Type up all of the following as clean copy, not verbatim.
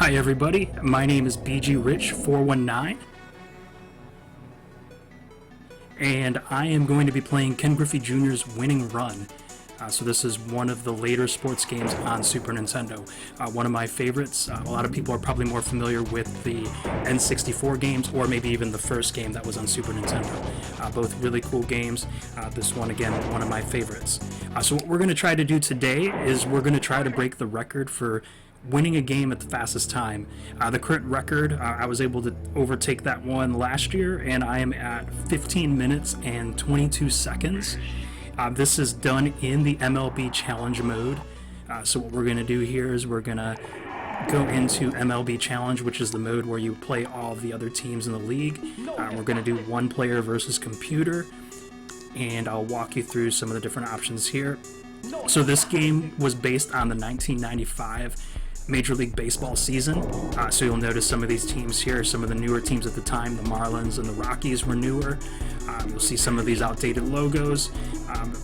Hi everybody, my name is bgrich419 and I am going to be playing Ken Griffey Jr.'s Winning Run. So this is one of the later sports games on Super Nintendo. One of my favorites. A lot of people are probably more familiar with the N64 games, or maybe even the first game that was on Super Nintendo. Both really cool games. This one, again, one of my favorites. So what we're going to try to do today is we're going to try to break the record for winning a game at the fastest time. The current record, I was able to overtake that one last year, and I am at 15 minutes and 22 seconds. This is done in the MLB Challenge mode. So what we're going to do here is we're going to go into MLB Challenge, which is the mode where you play all of the other teams in the league. We're going to do one player versus computer, and I'll walk you through some of the different options here. So this game was based on the 1995 Major League Baseball season. So you'll notice some of these teams here, some of the newer teams at the time, the Marlins and the Rockies were newer. You'll see some of these outdated logos.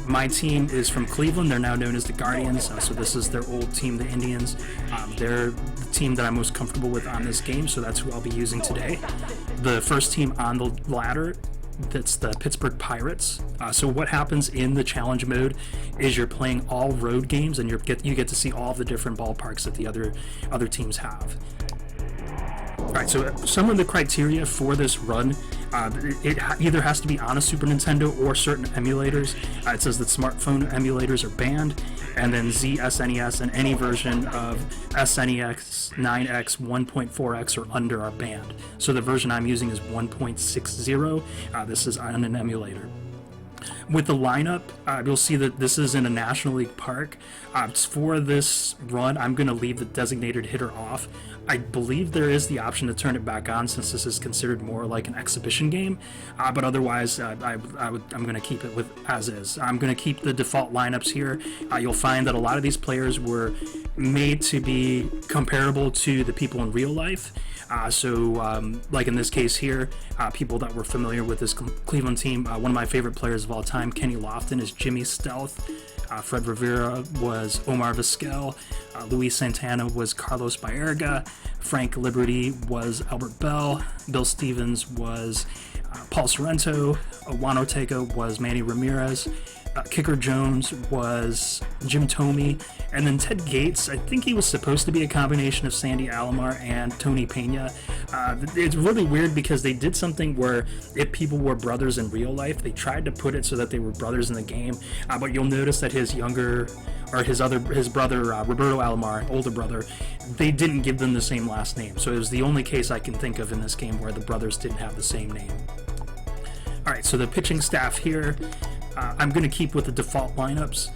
My team is from Cleveland. They're now known as the Guardians. So this is their old team, the Indians. They're the team that I'm most comfortable with on this game, so that's who I'll be using today. The first team on the ladder, that's the Pittsburgh Pirates. So what happens in the challenge mode is you're playing all road games, and you get to see all the different ballparks that the other teams have. Alright, so some of the criteria for this run, it either has to be on a Super Nintendo or certain emulators. It says that smartphone emulators are banned, and then SNES and any version of SNES 9X, 1.4X or under are banned. So the version I'm using is 1.60. This is on an emulator. With the lineup, you'll see that this is in a National League park. For this run, I'm going to leave the designated hitter off. I believe there is the option to turn it back on, since this is considered more like an exhibition game. But otherwise, I'm going to keep it with as is. I'm going to keep the default lineups here. You'll find that a lot of these players were made to be comparable to the people in real life. Like in this case here, people that were familiar with this Cleveland team, one of my favorite players of all time, Kenny Lofton, is Jimmy Stealth. Fred Rivera was Omar Vizquel. Luis Santana was Carlos Baerga. Frank Liberty was Albert Bell. Bill Stevens was Paul Sorrento. Juan Ortega was Manny Ramirez. Kicker Jones was Jim Thome, and then Ted Gates, I think he was supposed to be a combination of Sandy Alomar and Tony Pena. It's really weird because they did something where if people were brothers in real life, they tried to put it so that they were brothers in the game, but you'll notice that his brother, Roberto Alomar, older brother, they didn't give them the same last name. So it was the only case I can think of in this game where the brothers didn't have the same name. Alright, so the pitching staff here, I'm going to keep with the default lineups.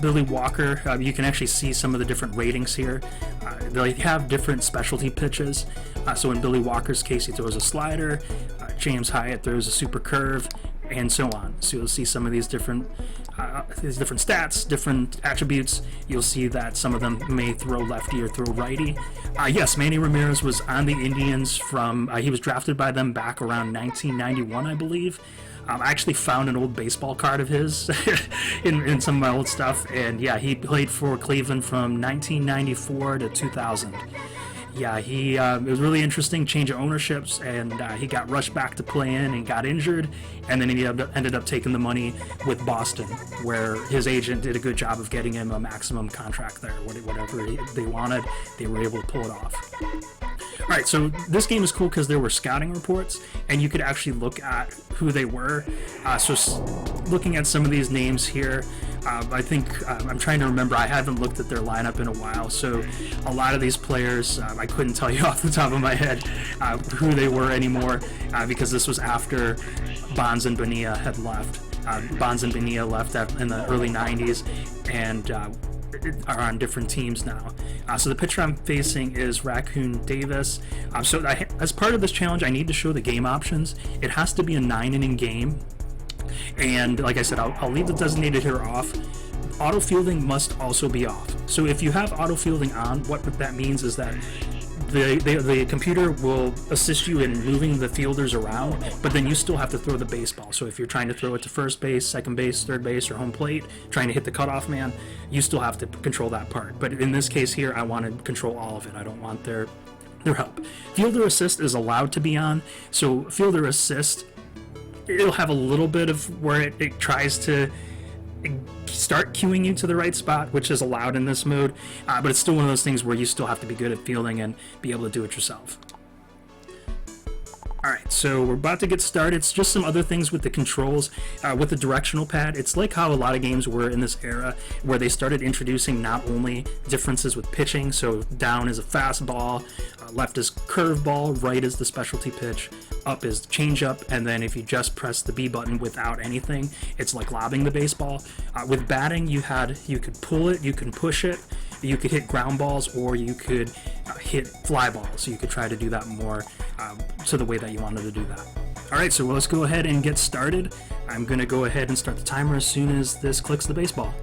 Billy Walker, you can actually see some of the different ratings here. They have different specialty pitches. So in Billy Walker's case, he throws a slider. James Hyatt throws a super curve, and so on. So you'll see some of these different stats, different attributes. You'll see that some of them may throw lefty or throw righty. Yes, Manny Ramirez was on the Indians he was drafted by them back around 1991, I believe. I actually found an old baseball card of his in some of my old stuff, and yeah, he played for Cleveland from 1994 to 2000. Yeah, it was really interesting, change of ownerships, and he got rushed back to play in and got injured, and then he ended up taking the money with Boston, where his agent did a good job of getting him a maximum contract there. Whatever they wanted, they were able to pull it off. Alright, so this game is cool because there were scouting reports, and you could actually look at who they were. Looking at some of these names here, I think, I'm trying to remember, I haven't looked at their lineup in a while, so a lot of these players, I couldn't tell you off the top of my head who they were anymore, because this was after Bonds and Bonilla had left. Bonds and Bonilla left in the early 90s, and are on different teams now. So the pitcher I'm facing is Raccoon Davis. As part of this challenge, I need to show the game options. It has to be a 9-inning game, and like I said, I'll leave the designated hitter off. Auto fielding must also be off. So if you have auto fielding on, what that means is that the computer will assist you in moving the fielders around, but then you still have to throw the baseball. So if you're trying to throw it to first base, second base, third base, or home plate, trying to hit the cutoff man, you still have to control that part. But in this case here, I want to control all of it. I don't want their their help. Fielder assist is allowed to be on, so fielder assist, it'll have a little bit of where it tries to start cueing you to the right spot, which is allowed in this mode, but it's still one of those things where you still have to be good at fielding and be able to do it yourself. Alright, so we're about to get started. It's just some other things with the controls, with the directional pad. It's like how a lot of games were in this era, where they started introducing not only differences with pitching, so down is a fastball, left is curveball, right is the specialty pitch, up is changeup, and then if you just press the B button without anything, it's like lobbing the baseball. With batting, you could pull it, you can push it, you could hit ground balls, or you could hit fly balls. So you could try to do that more to the way that you wanted to do that. Alright, so let's go ahead and get started. I'm going to go ahead and start the timer as soon as this clicks the baseball.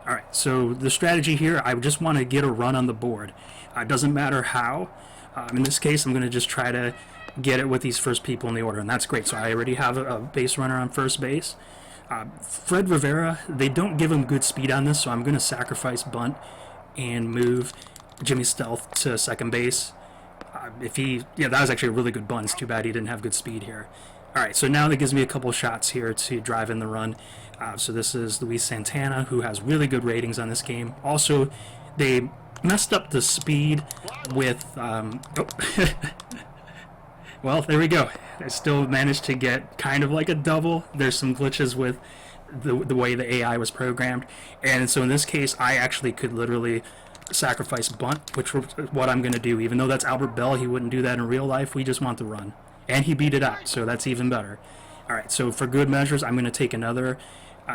Alright, so the strategy here, I just want to get a run on the board. It doesn't matter how. In this case, I'm going to just try to get it with these first people in the order, and that's great. So I already have a base runner on first base. Fred Rivera, they don't give him good speed on this, so I'm going to sacrifice bunt and move Jimmy Stealth to second base. That was actually a really good bunt. It's too bad he didn't have good speed here. Alright, so now that gives me a couple shots here to drive in the run. So this is Luis Santana, who has really good ratings on this game. Also, they messed up the speed with... Well, there we go. I still managed to get kind of like a double. There's some glitches with the way the AI was programmed. And so in this case, I actually could literally sacrifice bunt, which is what I'm going to do. Even though that's Albert Bell, he wouldn't do that in real life. We just want the run. And he beat it out, so that's even better. Alright, so for good measures, I'm going to take another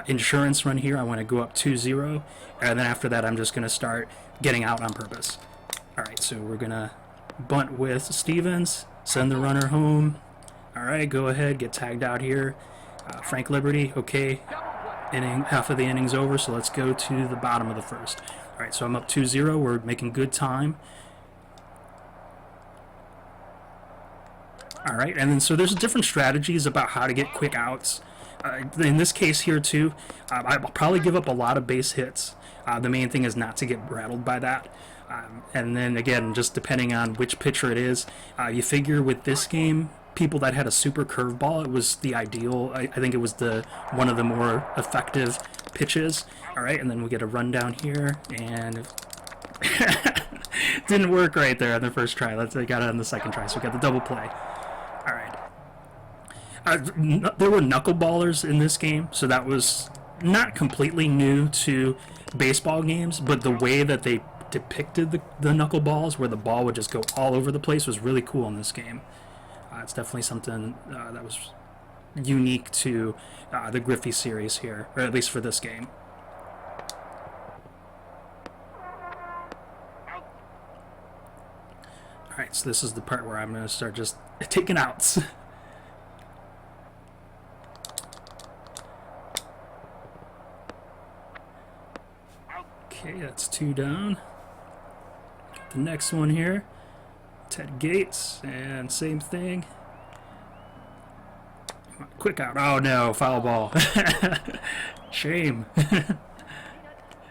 insurance run here. I want to go up 2-0. And then after that, I'm just going to start getting out on purpose. Alright, so we're going to bunt with Stevens. Send the runner home. Alright, go ahead, get tagged out here. Frank Liberty, okay. Half of the inning's over, so let's go to the bottom of the first. Alright, so I'm up 2-0. We're making good time. Alright, and then so there's different strategies about how to get quick outs. In this case here too, I'll probably give up a lot of base hits. The main thing is not to get rattled by that. And then again, just depending on which pitcher it is, you figure with this game, people that had a super curveball, it was the ideal. I think it was one of the more effective pitches. All right, and then we get a rundown here, and didn't work right there on the first try. I got it on the second try, so we got the double play. All right. There were knuckleballers in this game, so that was not completely new to baseball games, but the way that they depicted the knuckleballs, where the ball would just go all over the place, was really cool in this game. It's definitely something that was unique to the Griffey series here, or at least for this game. Alright, so this is the part where I'm going to start just taking outs. Okay, that's 2 down. The next one here, Ted Gates, and same thing. Quick out. Oh no, foul ball. Shame.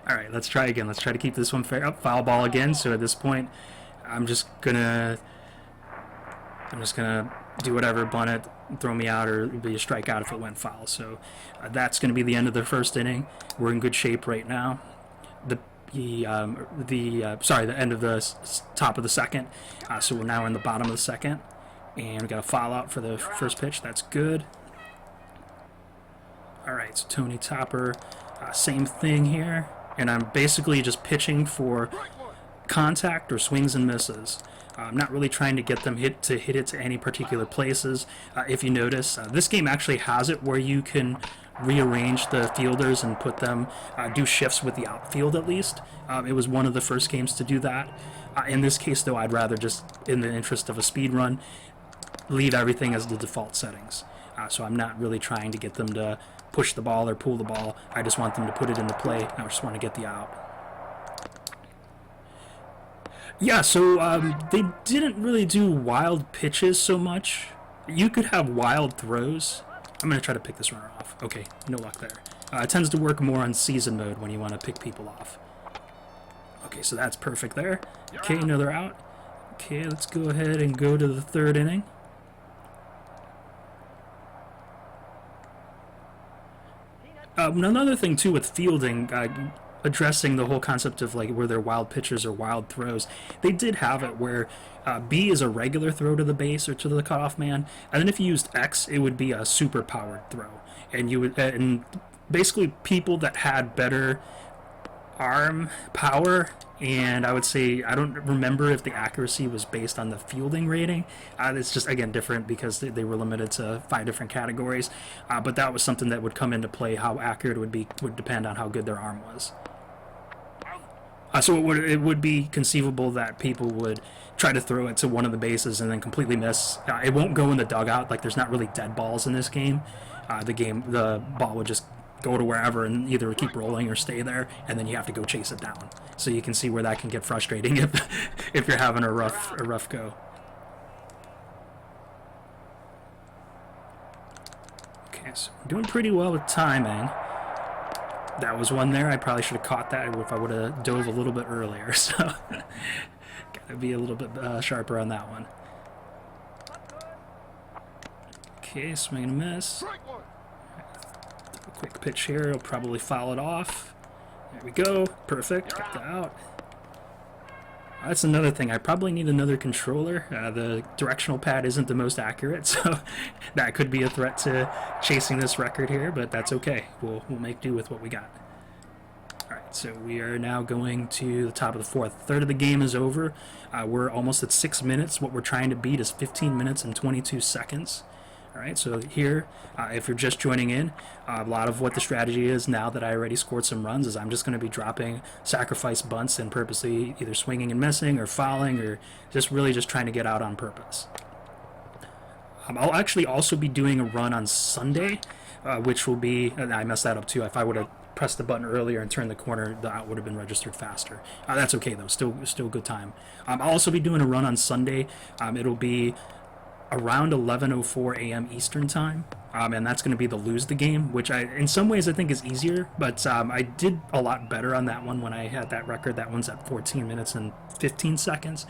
Alright, let's try again. Let's try to keep this one fair. Up, foul ball again. So at this point, I'm just gonna do whatever, bunt it, throw me out, or be a strikeout if it went foul. So that's gonna be the end of the first inning. We're in good shape right now. The end of the top of the second. So we're now in the bottom of the second, and we got a foul out for the first pitch. That's good. All right, so Tony Topper, same thing here, and I'm basically just pitching for contact or swings and misses. I'm not really trying to get them hit it to any particular places. If you notice, this game actually has it where you can rearrange the fielders and put them, do shifts with the outfield at least. It was one of the first games to do that. In this case, though, I'd rather just, in the interest of a speed run, leave everything as the default settings. So I'm not really trying to get them to push the ball or pull the ball. I just want them to put it into play. I just want to get the out. Yeah, so they didn't really do wild pitches so much. You could have wild throws. I'm going to try to pick this runner off. Okay, no luck there. It tends to work more on season mode when you want to pick people off. Okay, so that's perfect there. Okay, another out. Okay, let's go ahead and go to the third inning. Another thing too with fielding, addressing the whole concept of like where they're wild pitches or wild throws, they did have it where B is a regular throw to the base or to the cutoff man, and then if you used X, it would be a super powered throw, and you would and basically people that had better arm power, and I would say I don't remember if the accuracy was based on the fielding rating. It's just again different because they were limited to 5 different categories, but that was something that would come into play. How accurate it would depend on how good their arm was. So it would be conceivable that people would try to throw it to one of the bases and then completely miss. It won't go in the dugout. Like there's not really dead balls in this game. The ball would just go to wherever and either keep rolling or stay there, and then you have to go chase it down. So you can see where that can get frustrating if you're having a rough go. Okay, so we're doing pretty well with timing. That was one there. I probably should have caught that if I would have dove a little bit earlier. So gotta be a little bit sharper on that one. Okay, swing and a miss. A quick pitch here, he'll probably foul it off. There we go, perfect, got that out. That's another thing, I probably need another controller. The directional pad isn't the most accurate, so that could be a threat to chasing this record here, but that's okay. We'll make do with what we got. Alright, so we are now going to the top of the fourth. Third of the game is over. We're almost at 6 minutes. What we're trying to beat is 15 minutes and 22 seconds. Alright, so here, if you're just joining in, a lot of what the strategy is now that I already scored some runs is I'm just going to be dropping sacrifice bunts and purposely either swinging and missing or fouling or just really just trying to get out on purpose. I'll actually also be doing a run on Sunday, which will be, I messed that up too. If I would have pressed the button earlier and turned the corner, the out would have been registered faster. That's okay though, still good time. I'll also be doing a run on Sunday. It'll be around 11:04 a.m. Eastern time, and that's going to be the lose the game, which in some ways I think is easier, but I did a lot better on that one when I had that record. That one's at 14 minutes and 15 seconds,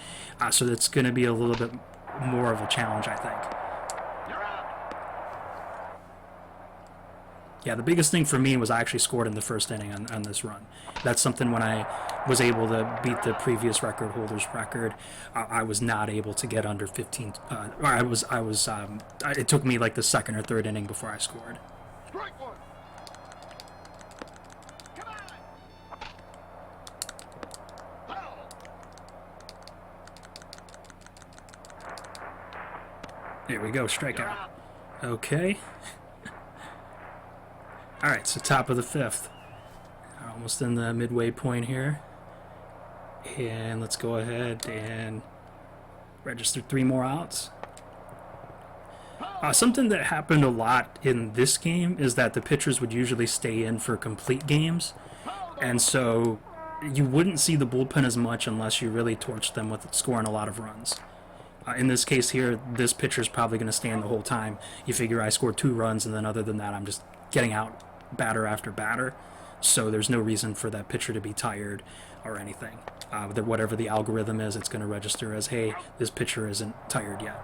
so that's going to be a little bit more of a challenge, I think. Yeah, the biggest thing for me was I actually scored in the first inning on this run. That's something when I was able to beat the previous record holder's record, I was not able to get under 15. It took me like the second or third inning before I scored. Strike one. Come on. There we go, strikeout. Okay. Alright, so top of the fifth. Almost in the midway point here. And let's go ahead and register 3 more outs. Something that happened a lot in this game is that the pitchers would usually stay in for complete games. And so you wouldn't see the bullpen as much unless you really torched them with scoring a lot of runs. In this case here, this pitcher's probably going to stand the whole time. You figure I scored 2 runs, and then other than that, I'm just getting out batter after batter. So there's no reason for that pitcher to be tired or anything. Whatever the algorithm is, it's going to register as, hey, this pitcher isn't tired yet.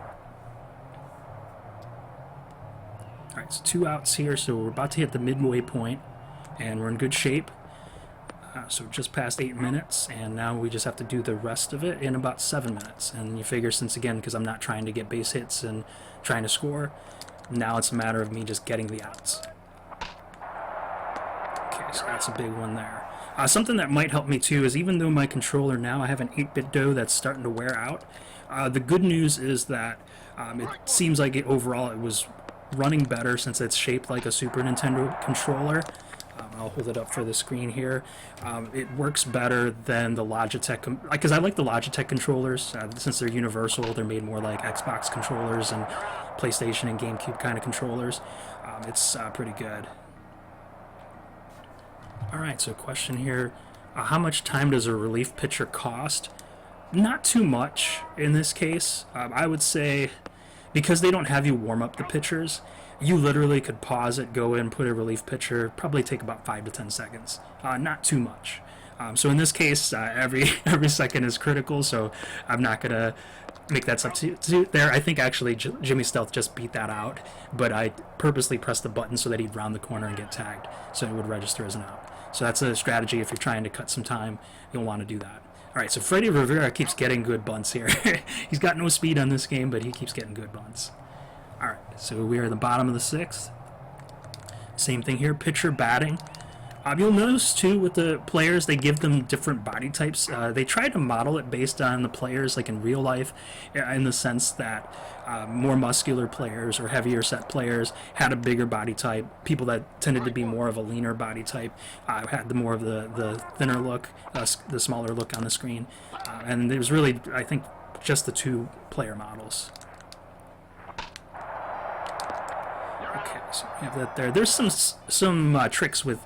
All right, so 2 outs here, so we're about to hit the midway point, and we're in good shape. So just past 8 minutes, and now we just have to do the rest of it in about 7 minutes. And you figure, since again, because I'm not trying to get base hits and trying to score, now it's a matter of me just getting the outs. Okay, so that's a big one there. Something that might help me too is, even though my controller now, I have an 8-bit DOE that's starting to wear out, the good news is that it seems like overall it was running better since it's shaped like a Super Nintendo controller. I'll hold it up for the screen here. It works better than the Logitech, because I like the Logitech controllers. Since they're universal, they're made more like Xbox controllers and PlayStation and GameCube kind of controllers. It's pretty good. Alright, so question here. How much time does a relief pitcher cost? Not too much in this case. I would say, because they don't have you warm up the pitchers, you literally could pause it, go in, put a relief pitcher, probably take about 5 to 10 seconds. Not too much. So in this case, every second is critical, so I'm not going to make that substitute there. I think actually Jimmy Stealth just beat that out, but I purposely pressed the button so that he'd round the corner and get tagged, so it would register as an out. So that's a strategy if you're trying to cut some time, you'll want to do that. All right, so Freddy Rivera keeps getting good bunts here. He's got no speed on this game, but he keeps getting good bunts. All right, so we are at the bottom of the 6th. Same thing here, pitcher batting. You'll notice too with the players, they give them different body types. They try to model it based on the players, like in real life, in the sense that more muscular players or heavier set players had a bigger body type. People that tended to be more of a leaner body type had more of the thinner look, the smaller look on the screen. And there was really, I think, just the 2 player models. Okay, so we have that there. There's some tricks with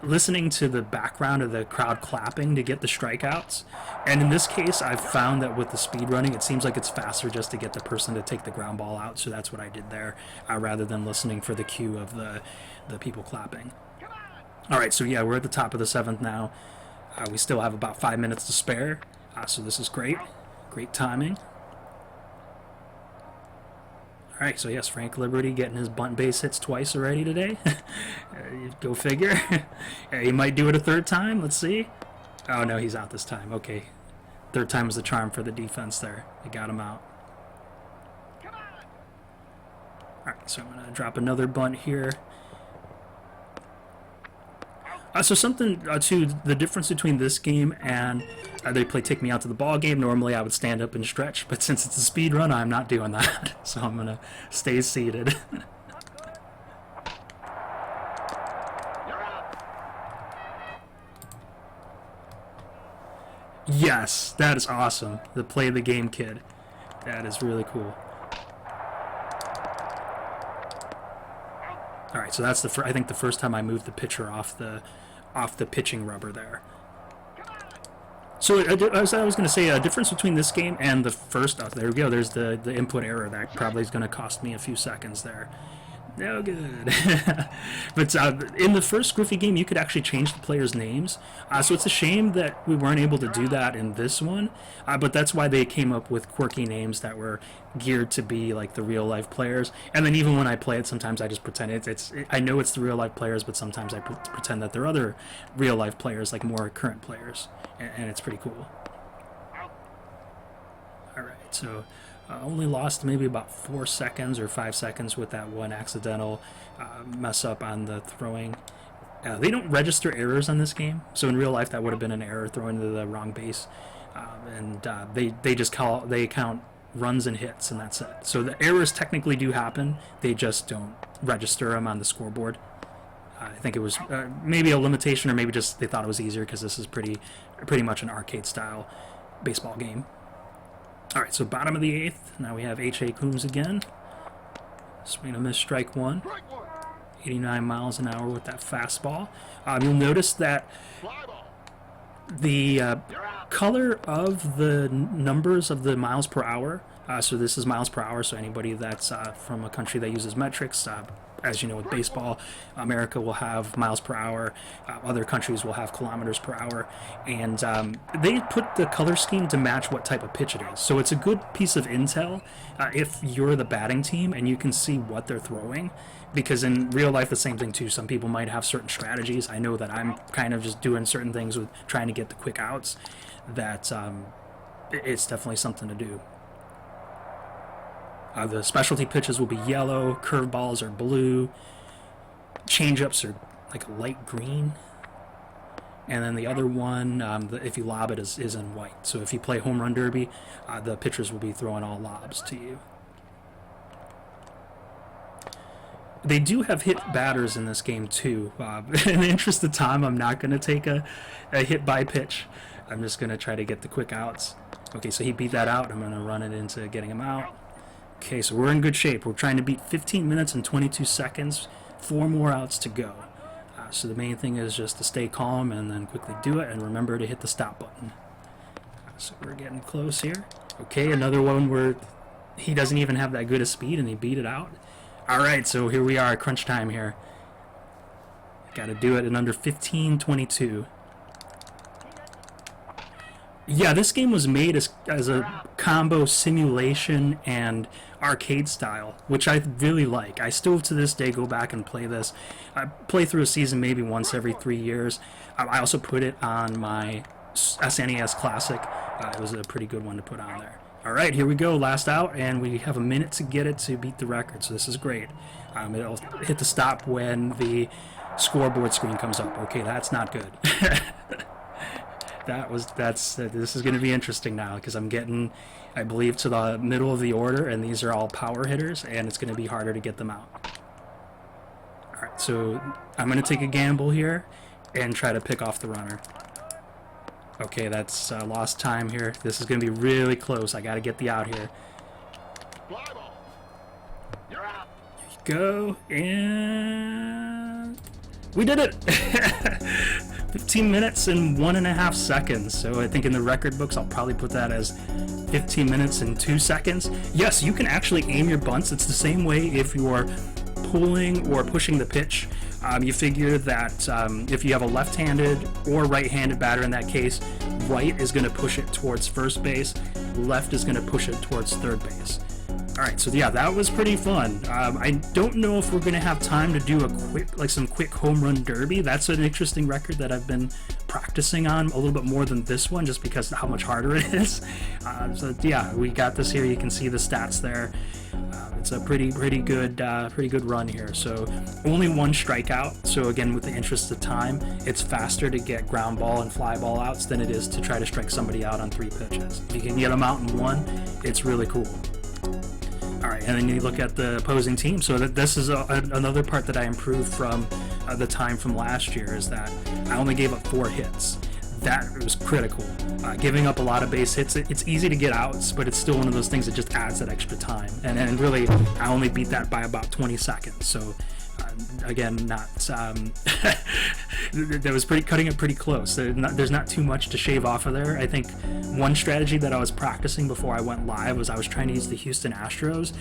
listening to the background of the crowd clapping to get the strikeouts, and in this case I've found that with the speed running it seems like it's faster just to get the person to take the ground ball out, so that's what I did there, rather than listening for the cue of the people clapping. Alright, so yeah, we're at the top of the 7th now. We still have about 5 minutes to spare, so this is great timing. Alright, so yes, Frank Liberty getting his bunt base hits twice already today. Go figure. He might do it a 3rd time. Let's see. Oh, no, he's out this time. Okay. 3rd time was the charm for the defense there. They got him out. Alright, so I'm going to drop another bunt here. So something to the difference between this game and they play Take Me Out to the Ball Game. Normally I would stand up and stretch, but since it's a speed run, I'm not doing that. So I'm going to stay seated. Yes, that is awesome. The Play the Game kid. That is really cool. All right, so that's I think the first time I moved the pitcher off the pitching rubber there. So I was going to say a difference between this game and the first. Oh, there we go. There's the input error that probably is going to cost me a few seconds there. No good. But in the first Griffey game, you could actually change the players' names. So it's a shame that we weren't able to do that in this one. But that's why they came up with quirky names that were geared to be like the real-life players. And then even when I play it, sometimes I just pretend I know it's the real-life players, but sometimes I pretend that they're other real-life players, like more current players. And it's pretty cool. All right, so... only lost maybe about 4 seconds or 5 seconds with that one accidental mess up on the throwing. They don't register errors on this game, so in real life that would have been an error throwing to the wrong base, and they count runs and hits, and that's it. So the errors technically do happen, they just don't register them on the scoreboard. I think it was maybe a limitation, or maybe just they thought it was easier because this is pretty much an arcade style baseball game. Alright, so bottom of the 8th. Now we have H.A. Coombs again. Swing and miss, strike 1. 89 miles an hour with that fastball. You'll notice that the color of the numbers of the miles per hour, so this is miles per hour, so anybody that's from a country that uses metrics, as you know with baseball, America will have miles per hour, other countries will have kilometers per hour, and they put the color scheme to match what type of pitch it is. So it's a good piece of intel if you're the batting team and you can see what they're throwing, because in real life the same thing too. Some people might have certain strategies. I know that I'm kind of just doing certain things with trying to get the quick outs, that it's definitely something to do. The specialty pitches will be yellow, curveballs are blue, changeups are like a light green, and then the other one, if you lob it, is in white. So if you play home run derby, the pitchers will be throwing all lobs to you. They do have hit batters in this game too. In the interest of time, I'm not going to take a hit by pitch. I'm just going to try to get the quick outs. Okay, so he beat that out. I'm going to run it into getting him out. Okay, so we're in good shape. We're trying to beat 15 minutes and 22 seconds. 4 more outs to go. So the main thing is just to stay calm and then quickly do it, and remember to hit the stop button. So we're getting close here. Okay, another one where he doesn't even have that good a speed and he beat it out. Alright, so here we are, crunch time here. Got to do it in under 15:22. Yeah, this game was made as a combo simulation and arcade style, which I really like. I still to this day go back and play this. I play through a season maybe once every 3 years. I also put it on my SNES Classic. It was a pretty good one to put on there. All right, here we go, last out, and we have a minute to get it to beat the record, so this is great. It'll hit the stop when the scoreboard screen comes up. Okay, that's not good. This is going to be interesting now because I'm getting, I believe, to the middle of the order, and these are all power hitters, and it's going to be harder to get them out. All right, so I'm going to take a gamble here and try to pick off the runner. Okay, that's lost time here. This is going to be really close. I got to get the out here. Fly ball. You're out. Go, and we did it. 15 minutes and 1.5 seconds. So I think in the record books I'll probably put that as 15 minutes and 2 seconds. Yes, you can actually aim your bunts. It's the same way if you're pulling or pushing the pitch. You figure that if you have a left-handed or right-handed batter in that case, right is going to push it towards first base, left is going to push it towards third base. Alright, so yeah, that was pretty fun. I don't know if we're going to have time to do some quick home run derby. That's an interesting record that I've been practicing on a little bit more than this one, just because of how much harder it is. So yeah, we got this here. You can see the stats there. It's a pretty good run here. So only one strikeout. So again, with the interest of time, it's faster to get ground ball and fly ball outs than it is to try to strike somebody out on 3 pitches. If you can get them out in 1, it's really cool. All right, and then you look at the opposing team. So this is another part that I improved from the time from last year, is that I only gave up 4 hits. That was critical. Giving up a lot of base hits, it's easy to get outs, but it's still one of those things that just adds that extra time. And really, I only beat that by about 20 seconds. So again, not that was cutting it pretty close. There's not too much to shave off of there. I think one strategy that I was practicing before I went live was I was trying to use the Houston Astros.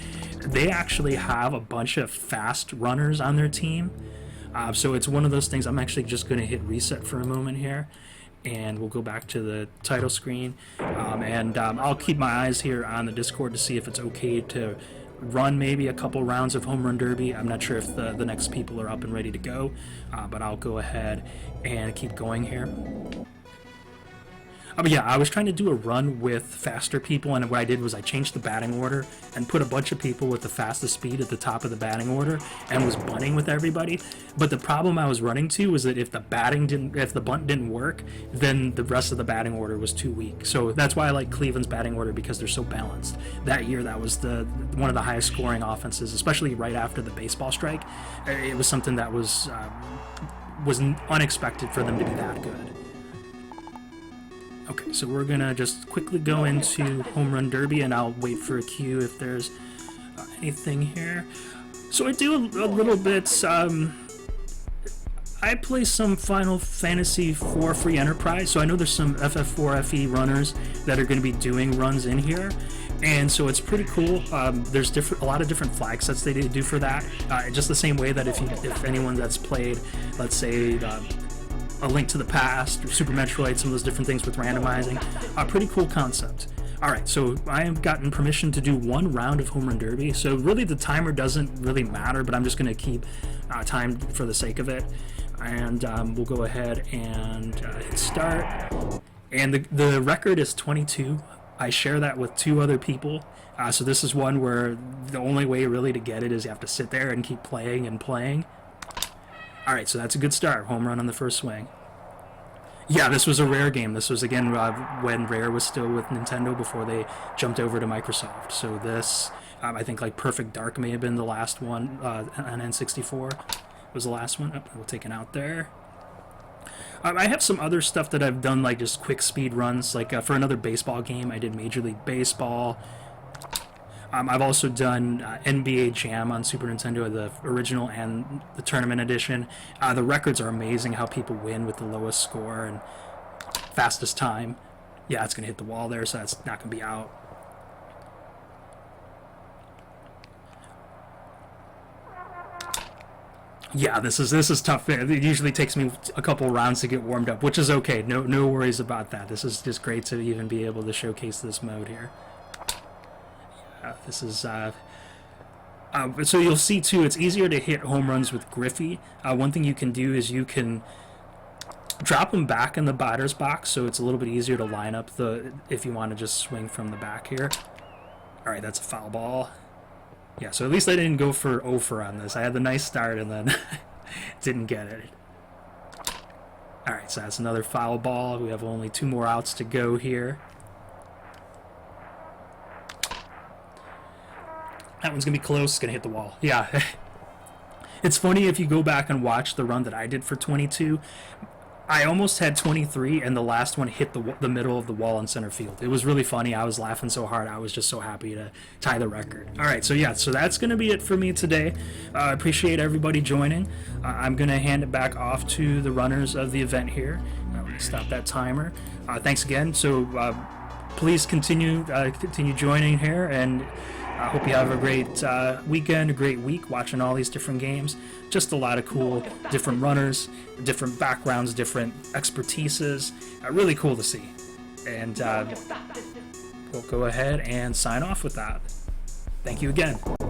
They actually have a bunch of fast runners on their team, so it's one of those things. I'm actually just going to hit reset for a moment here, and we'll go back to the title screen, and I'll keep my eyes here on the Discord to see if it's okay to run maybe a couple rounds of home run derby. I'm not sure if the next people are up and ready to go, but I'll go ahead and keep going here. But yeah, I was trying to do a run with faster people, and what I did was I changed the batting order and put a bunch of people with the fastest speed at the top of the batting order and was bunting with everybody. But the problem I was running to was that if the bunt didn't work, then the rest of the batting order was too weak. So that's why I like Cleveland's batting order, because they're so balanced. That year, that was one of the highest scoring offenses, especially right after the baseball strike. It was something that was unexpected for them to be that good. Okay, so we're gonna just quickly go into home run derby, and I'll wait for a cue if there's anything here. So I do a little bit. I play some Final Fantasy IV Free Enterprise, so I know there's some FF4 FE runners that are going to be doing runs in here, and so it's pretty cool. There's a lot of different flag sets they do for that. Just the same way that if anyone that's played, let's say, A Link to the Past or Super Metroid, some of those different things with randomizing, a pretty cool concept. Alright, so I have gotten permission to do 1 round of home run derby, so really the timer doesn't really matter, but I'm just going to keep time for the sake of it. And we'll go ahead and hit start. And the record is 22. I share that with 2 other people. So this is one where the only way really to get it is you have to sit there and keep playing and playing. Alright, so that's a good start. Home run on the first swing. Yeah, this was a Rare game. This was, again, when Rare was still with Nintendo before they jumped over to Microsoft. So this, I think, like Perfect Dark may have been the last one on N64. Was the last one. Oh, we'll take it out there. I have some other stuff that I've done, like just quick speed runs. Like for another baseball game, I did Major League Baseball. I've also done NBA Jam on Super Nintendo, the original and the tournament edition. The records are amazing, how people win with the lowest score and fastest time. Yeah, it's going to hit the wall there, so that's not going to be out. Yeah, this is tough. It usually takes me a couple rounds to get warmed up, which is okay. No worries about that. This is just great to even be able to showcase this mode here. This is so you'll see too. It's easier to hit home runs with Griffey. One thing you can do is you can drop them back in the batter's box, so it's a little bit easier to line up if you want to just swing from the back here. All right, that's a foul ball. Yeah, so at least I didn't go for over on this. I had the nice start and then didn't get it. All right, so that's another foul ball. We have only 2 more outs to go here. That one's going to be close. It's going to hit the wall. Yeah. It's funny if you go back and watch the run that I did for 22. I almost had 23, and the last one hit the middle of the wall in center field. It was really funny. I was laughing so hard. I was just so happy to tie the record. All right, so yeah, so that's going to be it for me today. I appreciate everybody joining. I'm going to hand it back off to the runners of the event here. Stop that timer. Thanks again. So please continue joining here, and I hope you have a great weekend, a great week watching all these different games. Just a lot of cool different runners, different backgrounds, different expertises. Really cool to see. And we'll go ahead and sign off with that. Thank you again.